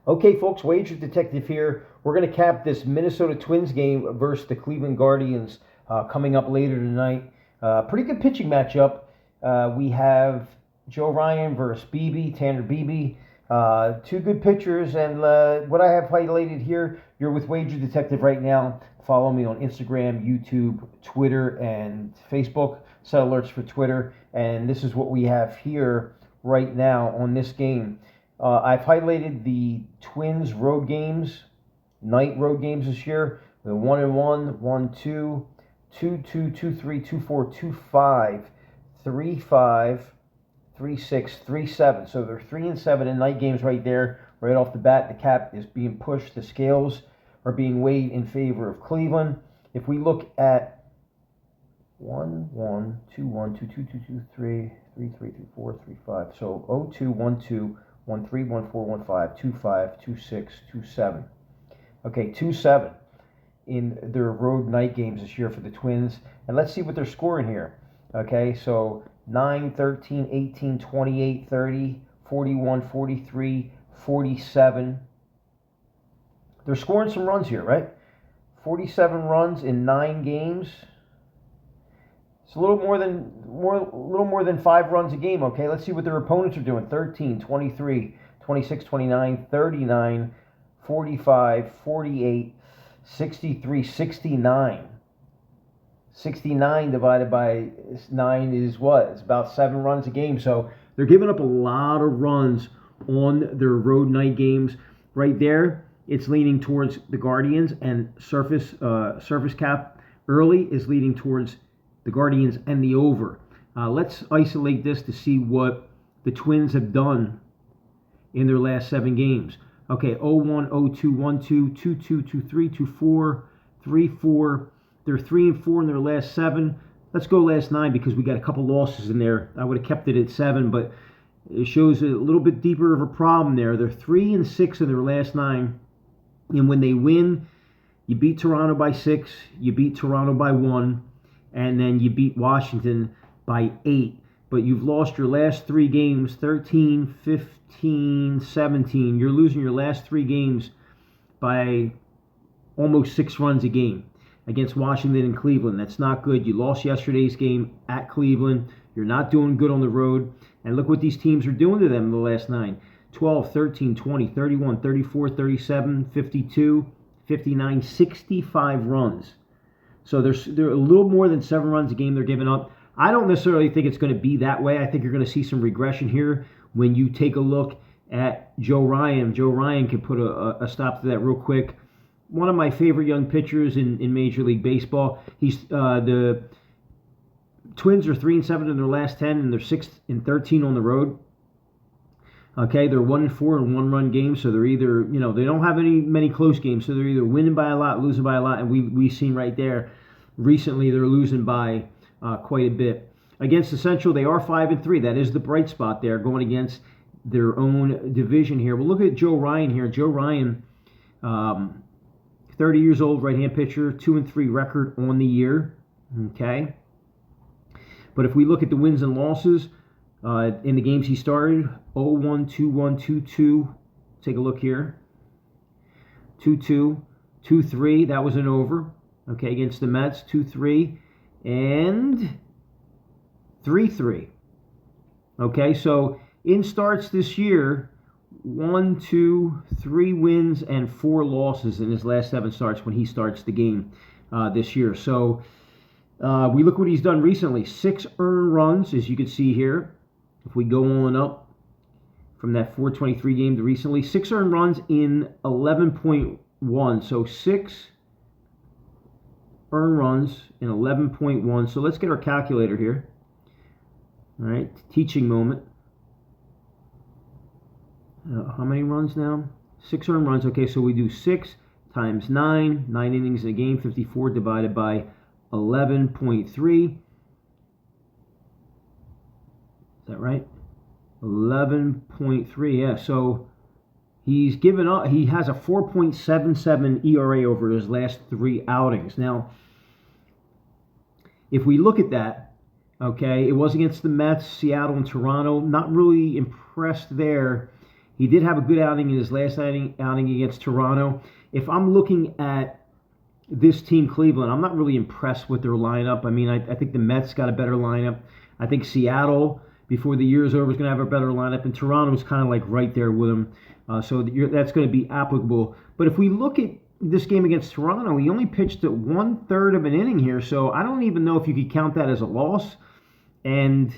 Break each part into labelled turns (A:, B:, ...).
A: Okay, folks, Wager Detective here. We're going to cap this Minnesota Twins game versus the Cleveland Guardians coming up later tonight. Pretty good pitching matchup. We have Joe Ryan versus Tanner Beebe. Two good pitchers, and what I have highlighted here, you're with Wager Detective right now. Follow me on Instagram, YouTube, Twitter, and Facebook. Set alerts for Twitter, and this is what we have here right now on this game. I've highlighted the Twins road games, night road games this year. The 1-1, 1-2, 2-2, 2-3, 2-4, 2-5, 3-5, 3-6, 3-7. So they're 3-7 in night games right there. Right off the bat, the cap is being pushed. The scales are being weighed in favor of Cleveland. If we look at 1-1, 2-1, 2-2, 2-2, 3, 3-3, 3-4, 3-5. So 0-2, 1-2. 1-3, 1-4, 1-5, 2-5, 2-6, 2-7. Okay, 2-7 in their road night games this year for the Twins. And let's see what they're scoring here. Okay, so 9, 13, 18, 28, 30, 41, 43, 47. They're scoring some runs here, right? 47 runs in 9 games. It's a little more than 5 runs a game, okay? Let's see what their opponents are doing. 13, 23, 26, 29, 39, 45, 48, 63, 69. 69 divided by 9 is what? It's about 7 runs a game. So they're giving up a lot of runs on their road night games. Right there, it's leaning towards the Guardians, and surface cap early is leading towards the Guardians and the over. Let's isolate this to see what the Twins have done in their last 7 games. Okay, 0-1, 0-2, 1-2, 2-2, 2-3, 2-4, 3-4. They're 3-4 in their last 7. Let's go last 9 because we got a couple losses in there. I would have kept it at 7, but it shows a little bit deeper of a problem there. They're 3-6 in their last 9, and when they win, you beat Toronto by 6, you beat Toronto by 1. And then you beat Washington by 8. But you've lost your last 3 games, 13, 15, 17. You're losing your last 3 games by almost 6 runs a game against Washington and Cleveland. That's not good. You lost yesterday's game at Cleveland. You're not doing good on the road. And look what these teams are doing to them in the last 9. 12, 13, 20, 31, 34, 37, 52, 59, 65 runs. So they're a little more than 7 runs a game they're giving up. I don't necessarily think it's going to be that way. I think you're going to see some regression here when you take a look at Joe Ryan. Joe Ryan can put a stop to that real quick. One of my favorite young pitchers in Major League Baseball. The Twins are 3-7 in their last 10, and they're 6-13 on the road. Okay, they're 1-4 in 1-run games, so they're either, they don't have many close games, so they're either winning by a lot, losing by a lot, and we've seen right there recently they're losing by quite a bit. Against the Central, they are 5-3. That is the bright spot there, going against their own division here. Well, look at Joe Ryan here. Joe Ryan, 30 years old, right-hand pitcher, 2-3 record on the year. Okay, but if we look at the wins and losses, in the games he started, 0-1, 2-1, 2-2. Take a look here. 2-2, 2-3. That was an over. Okay, against the Mets, 2-3, and 3-3. Okay, so in starts this year, 1, 2, 3 wins and 4 losses in his last 7 starts when he starts the game this year. So we look what he's done recently. 6 earned runs, as you can see here. If we go on up from that 423 game to recently, 6 earned runs in 11.1. So 6 earned runs in 11.1. So let's get our calculator here. All right, teaching moment. How many runs now? 6 earned runs. Okay, so we do 6 times 9. 9 innings in a game, 54 divided by 11.3. Is that right? 11.3, yeah. So he's given up. He has a 4.77 ERA over his last 3 outings. Now, if we look at that, okay, it was against the Mets, Seattle, and Toronto. Not really impressed there He did have a good outing in his last outing against Toronto. If I'm looking at this team, Cleveland, I'm not really impressed with their lineup. I mean, I think the Mets got a better lineup. I think Seattle, before the year is over, is going to have a better lineup, and Toronto's kind of like right there with them. So that's going to be applicable. But if we look at this game against Toronto, he only pitched at 1/3 of an inning here, so I don't even know if you could count that as a loss, and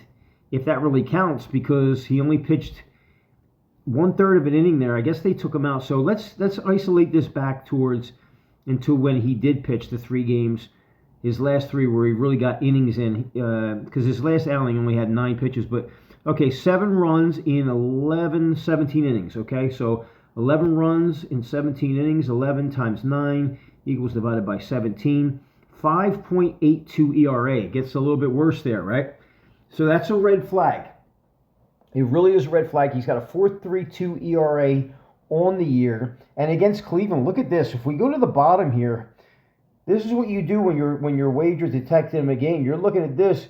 A: if that really counts, because he only pitched 1/3 of an inning there. I guess they took him out. So let's isolate this back towards until when he did pitch the 3 games, his last 3 where he really got innings in, because his last outing only had 9 pitches. But okay, 7 runs in 17 innings. Okay, so 11 runs in 17 innings, 11 times 9 equals divided by 17. 5.82 ERA. Gets a little bit worse there, right? So that's a red flag. It really is a red flag. He's got a 4.32 ERA on the year. And against Cleveland, look at this. If we go to the bottom here, this is what you do when you're wager detecting a game. You're looking at this.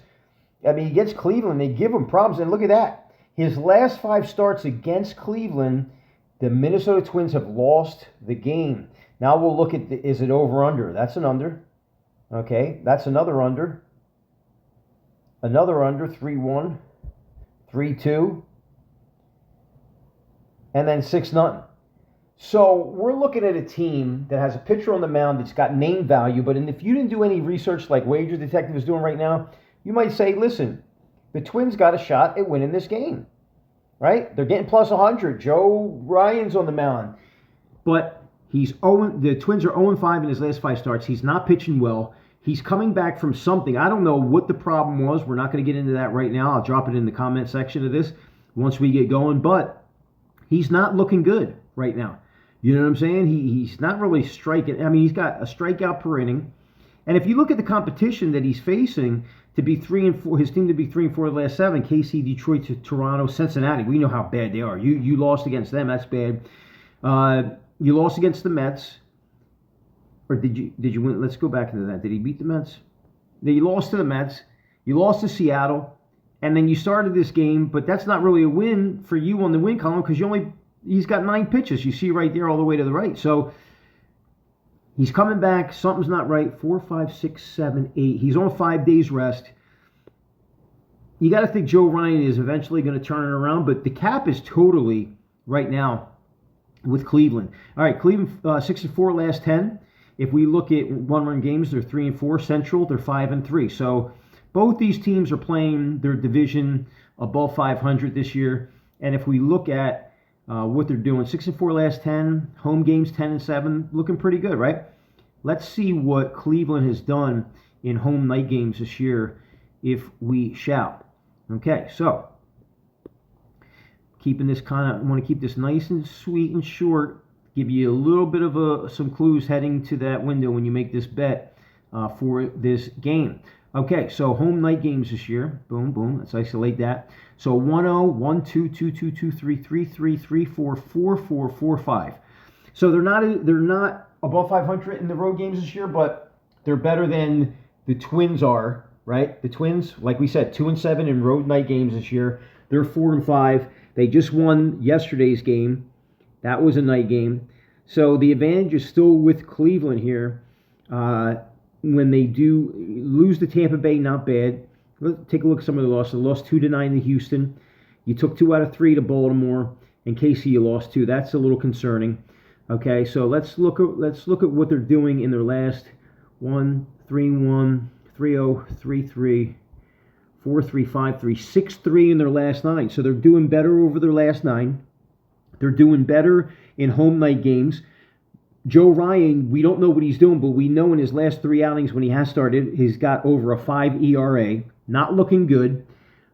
A: I mean, against Cleveland, they give him problems. And look at that. His last 5 starts against Cleveland, the Minnesota Twins have lost the game. Now we'll look at, is it over under? That's an under. Okay, that's another under. Another under, 3-1. 3-2, and then 6-0. So we're looking at a team that has a pitcher on the mound that's got name value, but if you didn't do any research like Wager Detective is doing right now, you might say, listen, the Twins got a shot at winning this game, right? They're getting plus 100. Joe Ryan's on the mound, but the Twins are 0-5 in his last 5 starts. He's not pitching well. He's coming back from something. I don't know what the problem was. We're not going to get into that right now. I'll drop it in the comment section of this once we get going. But he's not looking good right now. You know what I'm saying? He's not really striking. I mean, he's got a strikeout per inning. And if you look at the competition that he's facing, to be 3-4, his team to be 3-4 the last 7, KC, Detroit, Toronto, Cincinnati. We know how bad they are. You lost against them. That's bad. You lost against the Mets. Or did you win? Let's go back into that. Did he beat the Mets? You lost to the Mets. You lost to Seattle. And then you started this game, but that's not really a win for you on the win column because he's got 9 pitches. You see right there all the way to the right. So he's coming back. Something's not right. 4, 5, 6, 7, 8. He's on 5 days rest. You got to think Joe Ryan is eventually going to turn it around, but the cap is totally right now with Cleveland. All right, Cleveland 6-4 last 10. If we look at one-run games, they're 3-4. Central, they're 5-3. So both these teams are playing their division above 500 this year. And if we look at what they're doing, 6-4 last 10, home games 10-7, looking pretty good, right? Let's see what Cleveland has done in home night games this year, if we shall. Okay, so keeping this I want to keep this nice and sweet and short. Give you a little bit of some clues heading to that window when you make this bet for this game. Okay, so home night games this year. Boom, boom. Let's isolate that. So 1-0, 1-2, 2-2, 2-3, 3-3, 3-4, 4-4, 4-5. So they're not above 500 in the road games this year, but they're better than the Twins are, right? The Twins, like we said, 2-7 in road night games this year. They're 4-5. They just won yesterday's game. That was a night game. So the advantage is still with Cleveland here. When they do lose to Tampa Bay, not bad. Let's take a look at some of the losses. They lost 2-9 to Houston. You took 2 out of 3 to Baltimore. In KC, you lost 2. That's a little concerning. Okay, so let's look at what they're doing in their last 1-3-1, 3-0, 3-3, 4-3, 5-3, 6-3 in their last 9. So they're doing better over their last 9. They're doing better in home night games. Joe Ryan, we don't know what he's doing, but we know in his last 3 outings when he has started, he's got over a 5 ERA. Not looking good.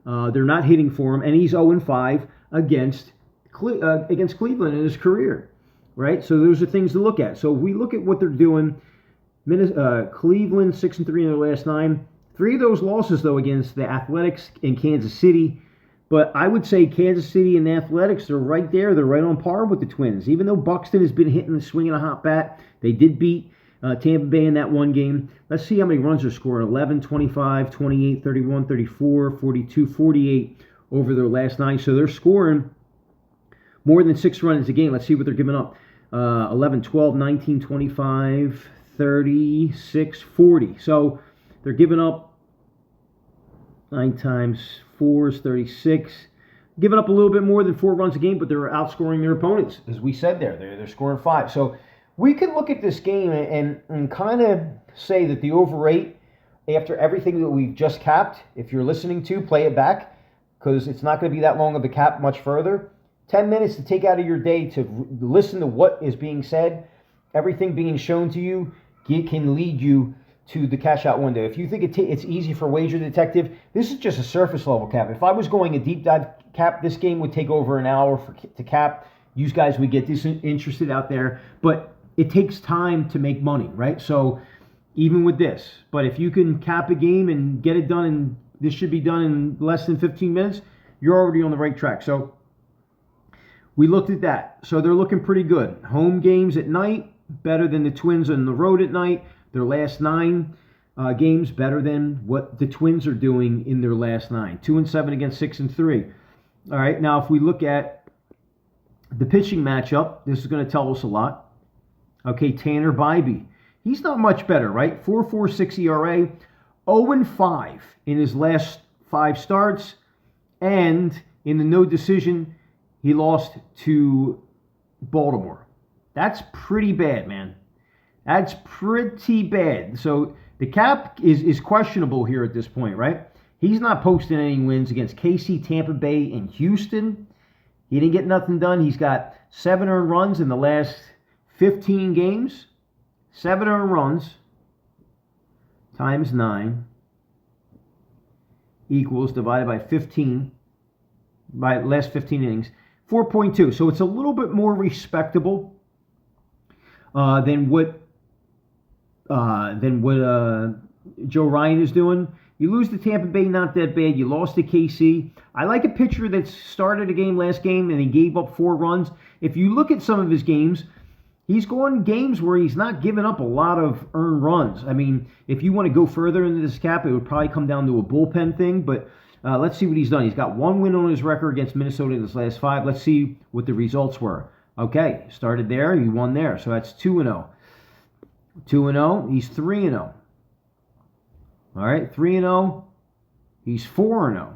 A: They're not hitting for him, and he's 0-5 against Cleveland in his career, right? So those are things to look at. So if we look at what they're doing, Cleveland 6-3 in their last 9. 3 of those losses, though, against the Athletics and Kansas City. But I would say Kansas City and the Athletics, they're right there. They're right on par with the Twins. Even though Buxton has been hitting and swinging a hot bat, they did beat Tampa Bay in that one game. Let's see how many runs they're scoring. 11, 25, 28, 31, 34, 42, 48 over their last 9. So they're scoring more than 6 runs a game. Let's see what they're giving up. 11, 12, 19, 25, 36, 40. So they're giving up 9 times 4 is 36. Giving up a little bit more than 4 runs a game, but they're outscoring their opponents, as we said there. They're scoring 5. So we can look at this game and kind of say that the over 8, after everything that we've just capped, if you're listening to, play it back, because it's not going to be that long of a cap much further. 10 minutes to take out of your day to listen to what is being said, everything being shown to you, can lead you to the cash out window. If you think it's easy for Wager Detective, this is just a surface level cap. If I was going a deep dive cap, this game would take over an hour to cap. You guys would get disinterested out there, but it takes time to make money, right? So even with this, but if you can cap a game and get it done, and this should be done in less than 15 minutes, you're already on the right track. So we looked at that. So they're looking pretty good. Home games at night, better than the Twins on the road at night. Their last 9 games, better than what the Twins are doing in their last 9. 2-7 against 6-3. All right, now if we look at the pitching matchup, this is going to tell us a lot. Okay, Tanner Bybee. He's not much better, right? 4.46 ERA, 0-5 in his last 5 starts, and in the no decision, he lost to Baltimore. That's pretty bad, man. That's pretty bad. So the cap is questionable here at this point, right? He's not posting any wins against KC, Tampa Bay, and Houston. He didn't get nothing done. He's got 7 earned runs in the last 15 games. 7 earned runs times 9 equals, divided by 15, by last 15 innings, 4.2. So it's a little bit more respectable than what Joe Ryan is doing. You lose to Tampa Bay, not that bad. You lost to KC. I like a pitcher that started a game last game and he gave up 4 runs. If you look at some of his games, he's going games where he's not giving up a lot of earned runs. I mean, if you want to go further into this cap, it would probably come down to a bullpen thing, but let's see what he's done. He's got 1 win on his record against Minnesota in his last 5. Let's see what the results were. Okay, started there, he won there, so that's 2-0. 2-0, he's 3-0. All right, 3-0, he's 4-0.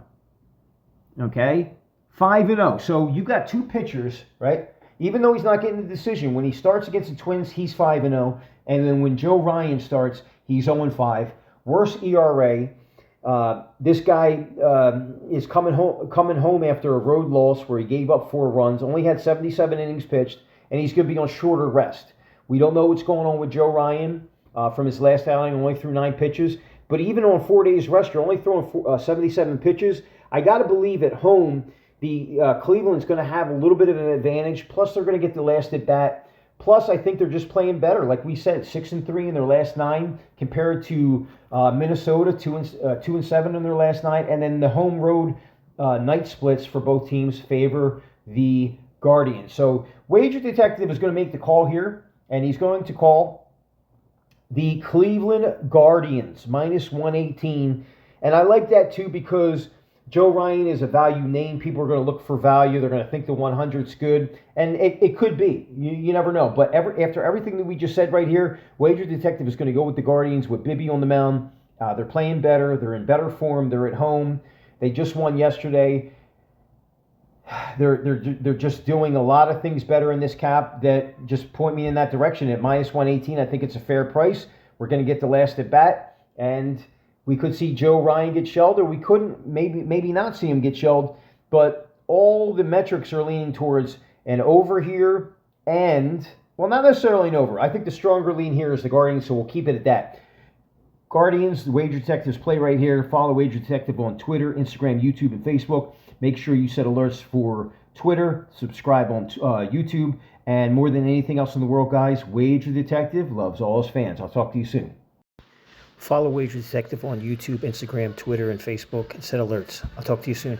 A: Okay, 5-0. So you got 2 pitchers, right? Even though he's not getting the decision, when he starts against the Twins, he's 5-0, and then when Joe Ryan starts, he's 0-5. Worst ERA. This guy is coming home after a road loss where he gave up 4 runs, only had 77 innings pitched, and he's going to be on shorter rest. We don't know what's going on with Joe Ryan from his last outing, only threw 9 pitches. But even on 4 days rest, you're only throwing 77 pitches. I got to believe at home, the Cleveland's going to have a little bit of an advantage. Plus, they're going to get the last at bat. Plus, I think they're just playing better. Like we said, 6-3 in their last 9 compared to Minnesota, 2-7 in their last 9. And then the home road night splits for both teams favor the Guardians. So Wager Detective is going to make the call here, and he's going to call the Cleveland Guardians, -118. And I like that too because Joe Ryan is a value name. People are going to look for value. They're going to think the 100's good. And it could be. You never know. But after everything that we just said right here, Wager Detective is going to go with the Guardians with Bibby on the mound. They're playing better. They're in better form. They're at home. They just won yesterday. They're just doing a lot of things better in this cap that just point me in that direction. At -118, I think it's a fair price. We're going to get the last at bat, and we could see Joe Ryan get shelled, or we couldn't, maybe not see him get shelled. But all the metrics are leaning towards an over here, and well, not necessarily an over. I think the stronger lean here is the Guardians, so we'll keep it at that. Guardians, the Wager Detectives play right here. Follow Wager Detective on Twitter, Instagram, YouTube, and Facebook. Make sure you set alerts for Twitter. Subscribe on YouTube. And more than anything else in the world, guys, Wager Detective loves all his fans. I'll talk to you soon. Follow Wager Detective on YouTube, Instagram, Twitter, and Facebook, and set alerts. I'll talk to you soon.